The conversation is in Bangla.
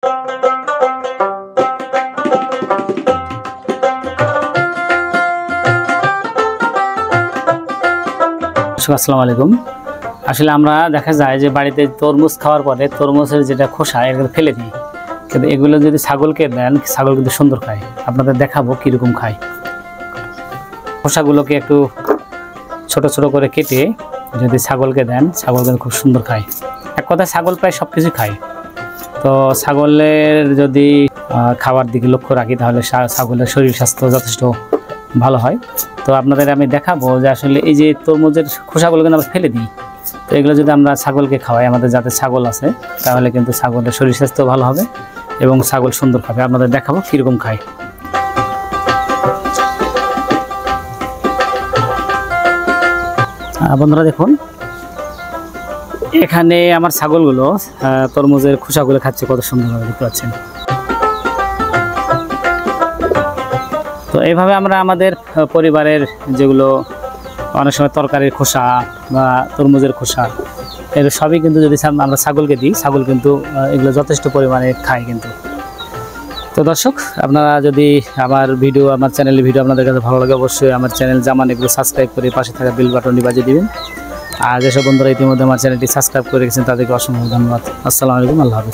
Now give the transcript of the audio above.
আসসালামু আলাইকুম। আসলে আমরা দেখা যায় যে বাড়িতে তরমুজ খাওয়ার পরে তরমুজের যেটা খোসা এগুলো ফেলে দিই, কিন্তু এগুলো যদি ছাগলকে দেন ছাগল কিন্তু সুন্দর খায়। আপনাদের দেখাবো কীরকম খায়। খোসাগুলোকে একটু ছোট ছোট করে কেটে যদি ছাগলকে দেন ছাগল কিন্তু খুব সুন্দর খায়। এক কথায় ছাগল প্রায় সব কিছু খায়। তো ছাগলের যদি খাবার দিকে লক্ষ্য রাখি তাহলে ছাগলের শরীর স্বাস্থ্য যথেষ্ট ভালো হয়। তো আপনাদের আমি দেখাবো যে আসলে এই যে তরমুজের খোসাগুলো কিন্তু আমরা ফেলে দিই, তো এগুলো যদি আমরা ছাগলকে খাওয়াই, আমাদের যাতে ছাগল আছে, তাহলে কিন্তু ছাগলের শরীর স্বাস্থ্য ভালো হবে এবং ছাগল সুন্দর খাবে। আপনাদের দেখাবো কীরকম খায়। বন্ধুরা দেখুন, এখানে আমার ছাগলগুলো তরমুজের খোসাগুলো খাচ্ছে, কত সুন্দরভাবে দেখতে পাচ্ছেন। তো এইভাবে আমরা আমাদের পরিবারের যেগুলো অনেক সময় তরকারির খোসা বা তরমুজের খোসা এর সবই কিন্তু যদি আমরা ছাগলকে দিই, ছাগল কিন্তু এগুলো যথেষ্ট পরিমাণে খায় কিন্তু। তো দর্শক, আপনারা যদি আমার চ্যানেলের ভিডিও আপনাদের কাছে ভালো লাগে, অবশ্যই আমার চ্যানেল জামান এগুলো সাবস্ক্রাইব করে পাশে থাকা বেল বাটনটি বাজিয়ে দিবেন। আর যেসব বন্ধুরা ইতিমধ্যে আমার চ্যানেলটি সাবস্ক্রাইব করে রেখেছেন তাদেরকে অসংখ্য ধন্যবাদ। আসসালামু আলাইকুম, আল্লাহ হাফেজ।